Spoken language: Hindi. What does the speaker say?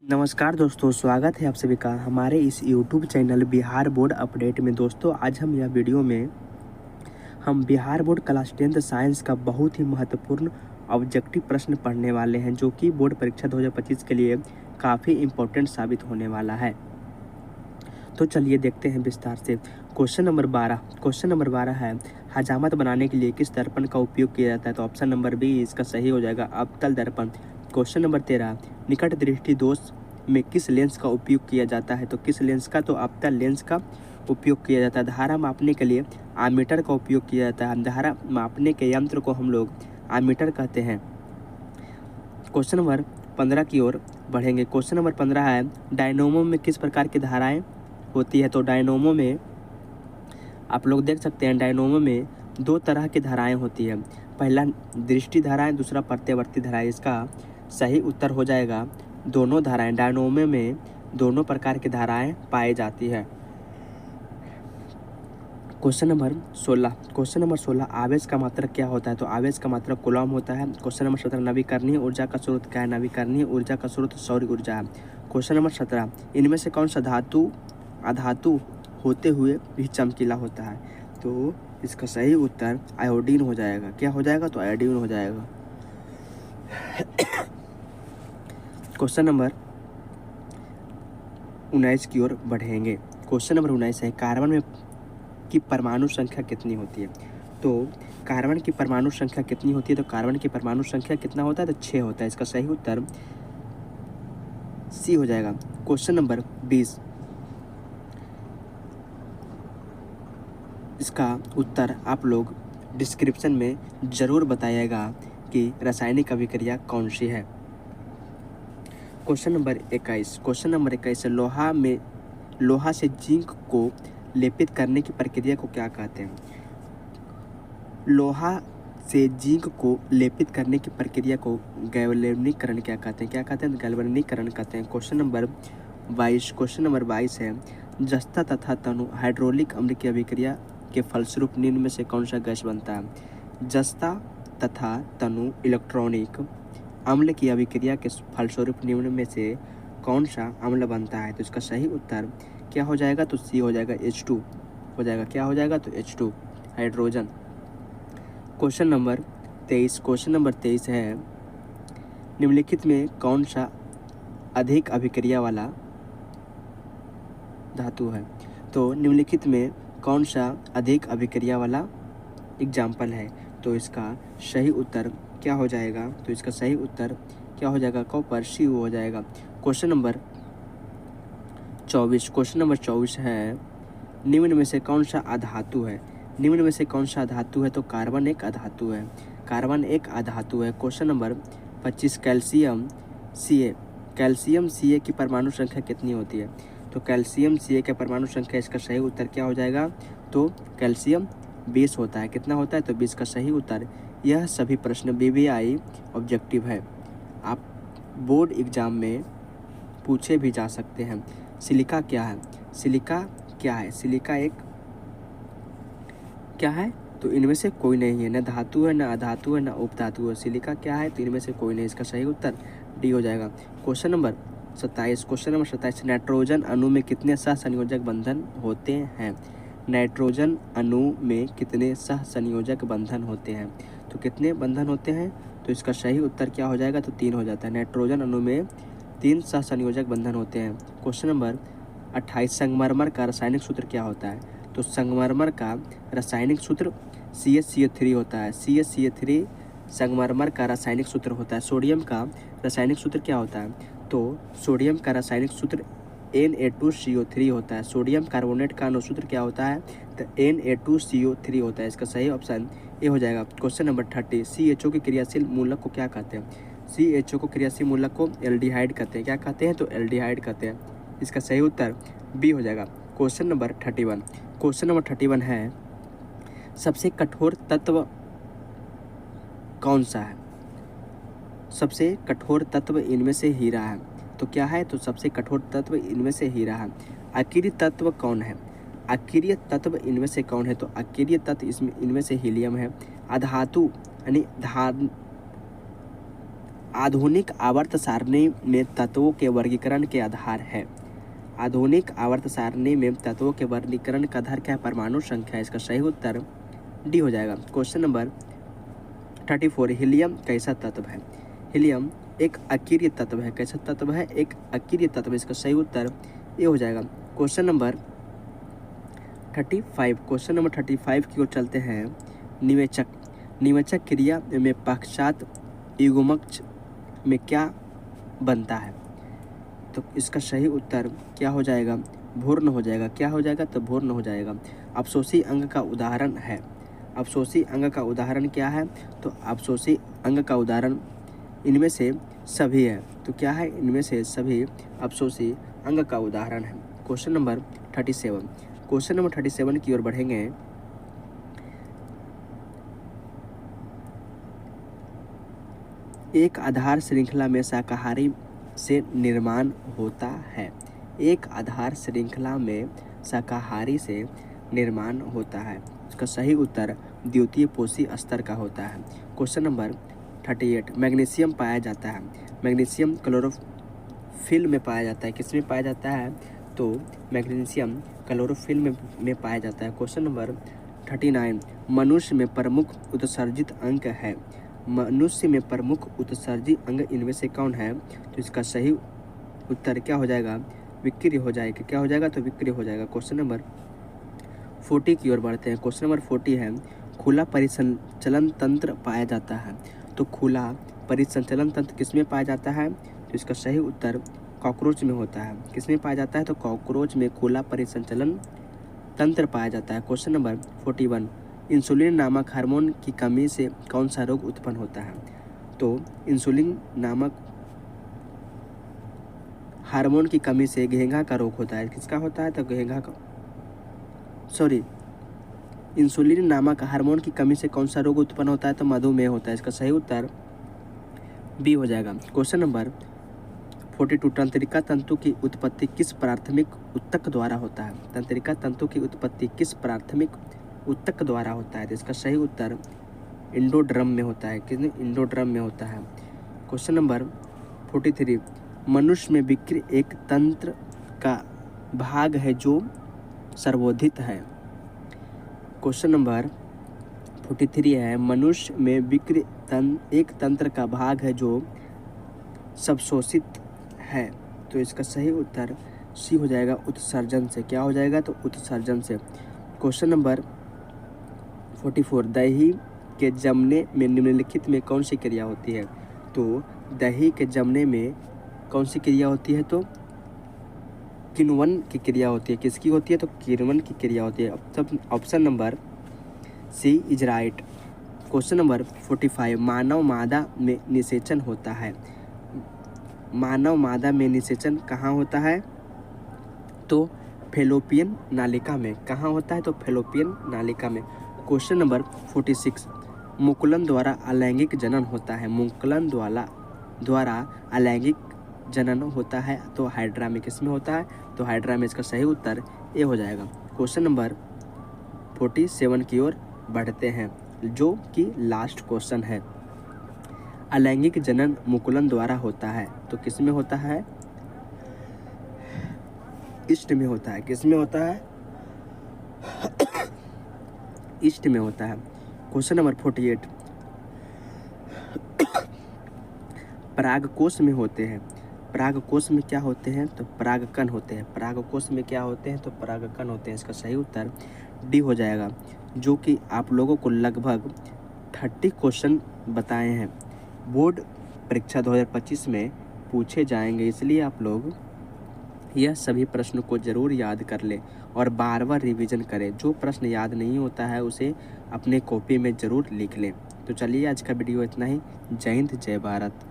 नमस्कार दोस्तों, स्वागत है आप सभी का हमारे इस YouTube channel Bihar board update में। दोस्तों आज हम यह वीडियो में हम Bihar board class 10th science का बहुत ही महत्वपूर्ण ऑब्जेक्टिव प्रश्न पढ़ने वाले हैं, जो कि बोर्ड परीक्षा 2025 के लिए काफ़ी इम्पोर्टेंट साबित होने वाला है। तो चलिए देखते हैं विस्तार से। क्वेश्चन नंबर 12 है, हजामत बनाने के लिए किस दर्पण का उपयोग किया जाता है? तो ऑप्शन नंबर बी इसका सही हो जाएगा, अवतल दर्पण। क्वेश्चन नंबर 13, निकट दृष्टि दोष में किस लेंस का उपयोग किया जाता है? तो किस लेंस का? तो अवतल लेंस का उपयोग किया जाता है। धारा मापने के लिए आमीटर का उपयोग किया जाता है। धारा मापने के यंत्र को हम लोग आमीटर कहते हैं। क्वेश्चन नंबर 15 की ओर बढ़ेंगे। क्वेश्चन नंबर 15 है, डायनोमो में किस प्रकार की धाराएं होती है? तो डायनोमो में आप लोग देख सकते हैं, डायनोमो में दो तरह की धाराएं होती है। पहला दृष्टि धाराएं, दूसरा प्रत्यावर्ती धाराएं। इसका सही उत्तर हो जाएगा दोनों धाराएं। डायनोमो में दोनों प्रकार की धाराएं पाई जाती है। क्वेश्चन नंबर 16, आवेश का मात्रक क्या होता है? तो आवेश का मात्रक कूलम होता है। क्वेश्चन नंबर 17, नवीकरणीय ऊर्जा का स्रोत क्या है? नवीकरणीय ऊर्जा का स्रोत सौर ऊर्जा है। क्वेश्चन नंबर 17, इनमें से कौन सा धातु अधातु होते हुए भी चमकीला होता है? तो इसका सही उत्तर आयोडीन हो जाएगा। क्या हो जाएगा? तो आयोडीन हो जाएगा। क्वेश्चन नंबर 19 की ओर बढ़ेंगे। क्वेश्चन नंबर 19 है, कार्बन में की परमाणु संख्या कितनी होती है? तो कार्बन की परमाणु संख्या कितनी होती है? तो कार्बन की परमाणु संख्या कितना होता है? तो 6 होता है। इसका सही उत्तर सी हो जाएगा। क्वेश्चन नंबर 20, इसका उत्तर आप लोग डिस्क्रिप्शन में ज़रूर बताइएगा कि रासायनिक अभिक्रिया कौन सी है। क्वेश्चन नंबर 21 लोहा से जिंक को लेपित करने की प्रक्रिया को क्या कहते हैं? लोहा से जिंक को लेपित करने की प्रक्रिया को गैल्वेनीकरण क्या कहते हैं? क्या कहते हैं? गैल्वेनीकरण कहते हैं। क्वेश्चन नंबर 22 है, जस्ता तथा तनु हाइड्रोलिक अम्ल की अभिक्रिया के फलस्वरूप निम्न में से कौन सा गैस बनता है? जस्ता तथा तनु इलेक्ट्रॉनिक अम्ल की अभिक्रिया के फलस्वरूप निम्न में से कौन सा अम्ल बनता है? तो इसका सही उत्तर क्या हो जाएगा? तो सी हो जाएगा, H2 हो जाएगा। क्या हो जाएगा? तो H2 हाइड्रोजन। क्वेश्चन नंबर 23 है, निम्नलिखित में कौन सा अधिक अभिक्रिया वाला धातु है? तो निम्नलिखित में कौन सा अधिक अभिक्रिया वाला एग्जाम्पल है? तो इसका सही उत्तर क्या हो जाएगा? तो इसका सही उत्तर क्या हो जाएगा? कॉपर, सी हो जाएगा। क्वेश्चन नंबर 24 है, निम्न में से कौन सा अधातु है? निम्न में से कौन सा अधातु है? तो कार्बन एक अधातु है। क्वेश्चन नंबर 25, कैल्शियम Ca की परमाणु संख्या कितनी होती है? तो कैल्शियम Ca की परमाणु संख्या, इसका सही उत्तर क्या हो जाएगा? तो कैल्शियम 20 होता है। कितना होता है? तो 20 का सही उत्तर। यह सभी प्रश्न BBI ऑब्जेक्टिव है, आप बोर्ड एग्जाम में पूछे भी जा सकते हैं। सिलिका क्या है? सिलिका एक क्या है? तो इनमें से कोई नहीं है, न धातु है, न अधातु है, न उपधातु है। सिलिका क्या है? तो इनमें से कोई नहीं। इसका सही उत्तर डी हो जाएगा। क्वेश्चन नंबर 27, नाइट्रोजन अणु में कितने सहसंयोजक बंधन होते हैं? नाइट्रोजन अणु में कितने सहसंयोजक बंधन होते हैं? तो कितने बंधन होते हैं? तो इसका सही उत्तर क्या हो जाएगा? तो 3 हो जाता है। नाइट्रोजन अणु में 3 सहसंयोजक बंधन होते हैं। क्वेश्चन नंबर 28, संगमरमर का रासायनिक सूत्र क्या होता है? तो संगमरमर का रासायनिक सूत्र CaCO3 होता है। CaCO3 संगमरमर का रासायनिक सूत्र होता है। सोडियम का रासायनिक सूत्र क्या होता है? तो सोडियम का रासायनिक सूत्र Na2CO3 होता है। सोडियम कार्बोनेट का अनुसूत्र क्या होता है? तो Na2CO3 होता है। इसका सही ऑप्शन ए हो जाएगा। क्वेश्चन नंबर 30, CHO के क्रियाशील मूलक को क्या कहते हैं? CHO को क्रियाशील मूलक को एल्डिहाइड कहते हैं। क्या कहते हैं? तो एल्डिहाइड कहते हैं। इसका सही उत्तर बी हो जाएगा। क्वेश्चन नंबर 31 है, सबसे कठोर तत्व कौन सा है? सबसे कठोर तत्व इनमें से हीरा है। तो क्या है? तो सबसे कठोर तत्व इनमें से हीरा है। अकीय तत्व कौन है? अकीय तत्व इनमें से कौन है? तो अकीय तत्व इनमें से हीलियम है। अधातु यानी आधुनिक आवर्त सारणी में तत्वों के वर्गीकरण के आधार है। आधुनिक आवर्त सारणी में तत्वों के वर्गीकरण का आधार क्या है? परमाणु संख्या। इसका सही उत्तर डी हो जाएगा। क्वेश्चन नंबर 34, हीलियम कैसा तत्व है? हीलियम एक अकीर्य तत्व है। कैसा तत्व है? एक अकीर्य तत्व। इसका सही उत्तर ए हो जाएगा। क्वेश्चन नंबर 35, क्वेश्चन नंबर 35 की ओर चलते हैं। निवेचक। निवेचक क्रिया में पश्चात युग्मक में क्या बनता है? तो इसका सही उत्तर क्या हो जाएगा? भूर्ण हो जाएगा। क्या हो जाएगा? तो भूर्ण हो जाएगा। अपशोषी अंग का उदाहरण है। अपशोषी अंग का उदाहरण क्या है? तो अपशोषी अंग का उदाहरण इनमें से सभी है। तो क्या है? इनमें से सभी अपशोषी अंग का उदाहरण है। क्वेश्चन नंबर 37, क्वेश्चन नंबर 37 की ओर बढ़ेंगे। एक आधार श्रृंखला में शाकाहारी से निर्माण होता है। एक आधार श्रृंखला में शाकाहारी से निर्माण होता है। इसका सही उत्तर द्वितीय पोषी स्तर का होता है। क्वेश्चन नंबर 38, मैग्नीशियम पाया जाता है। मैग्नीशियम क्लोरोफिल में पाया जाता है। किस में पाया जाता है? तो मैग्नीशियम क्लोरोफिल में पाया जाता है। क्वेश्चन नंबर 39, मनुष्य में प्रमुख उत्सर्जित अंग है। मनुष्य में प्रमुख उत्सर्जित अंग इनमें से कौन है? तो इसका सही उत्तर क्या हो जाएगा? विक्रिय हो जाएगा। क्या हो जाएगा? तो विक्रिय हो जाएगा। क्वेश्चन नंबर 40 की ओर बढ़ते हैं। क्वेश्चन नंबर 40 है, खुला परिसंचलन तंत्र पाया जाता है। तो खुला परिसंचलन तंत्र किस में पाया जाता है? तो इसका सही उत्तर कॉकरोच में होता है। किस में पाया जाता है? तो कॉकरोच में खुला परिसंचलन तंत्र पाया जाता है। क्वेश्चन नंबर 41, इंसुलिन नामक हार्मोन की कमी से कौन सा रोग उत्पन्न होता है? तो इंसुलिन नामक हार्मोन की कमी से घेंघा का रोग होता है। किसका होता है? तो घेंघा का, इंसुलिन नामक हार्मोन की कमी से कौन सा रोग उत्पन्न होता है? तो मधुमेह होता है। इसका सही उत्तर बी हो जाएगा। क्वेश्चन नंबर 42, तंत्रिका तंतु की उत्पत्ति किस प्राथमिक ऊतक द्वारा होता है? तंत्रिका तंतु की उत्पत्ति किस प्राथमिक ऊतक द्वारा होता है? तो इसका सही उत्तर इंडोड्रम में होता है। किस इंडोड्रम में होता है। क्वेश्चन नंबर 43, मनुष्य में विक्र एक तंत्र का भाग है जो सर्वोधित है। क्वेश्चन नंबर 43 है, मनुष्य में विक्र एक तंत्र का भाग है जो सबशोषित है। तो इसका सही उत्तर सी हो जाएगा, उत्सर्जन से। क्या हो जाएगा? तो उत्सर्जन से। क्वेश्चन नंबर 44, दही के जमने में निम्नलिखित में कौन सी क्रिया होती है? तो दही के जमने में कौन सी क्रिया होती है? तो किण्वन की क्रिया होती है। किसकी होती है? तो किण्वन की क्रिया होती है। अब option number C is right. Question number 45, मानव मादा में निषेचन होता है। मानव मादा में निषेचन कहाँ होता है? तो फैलोपियन नालिका में। कहाँ होता है? तो फैलोपियन नालिका में। क्वेश्चन नंबर 46, मुकुलन द्वारा अलैंगिक जनन होता है। मुकुलन द्वारा अलैंगिक जनन होता है तो हाइड्रा में। किस में होता है? तो हाइड्रा में। इसका सही उत्तर ए हो जाएगा। क्वेश्चन नंबर 47 की ओर बढ़ते हैं, जो कि लास्ट क्वेश्चन है। अलैंगिक जनन मुकुलन द्वारा होता है तो किस में होता है? ईस्ट में होता है। किस में होता है? ईस्ट में होता है। क्वेश्चन नंबर 48, परागकोश में होते हैं। परागकोश में क्या होते हैं? तो परागकण होते हैं। परागकोश में क्या होते हैं? तो परागकण होते हैं। इसका सही उत्तर डी हो जाएगा, जो कि आप लोगों को लगभग 30 क्वेश्चन बताए हैं। बोर्ड परीक्षा 2025 में पूछे जाएंगे, इसलिए आप लोग यह सभी प्रश्न को ज़रूर याद कर लें और बार बार रिवीजन करें। जो प्रश्न याद नहीं होता है उसे अपने कॉपी में ज़रूर लिख लें। तो चलिए, आज का वीडियो इतना ही। जय हिंद, जय भारत।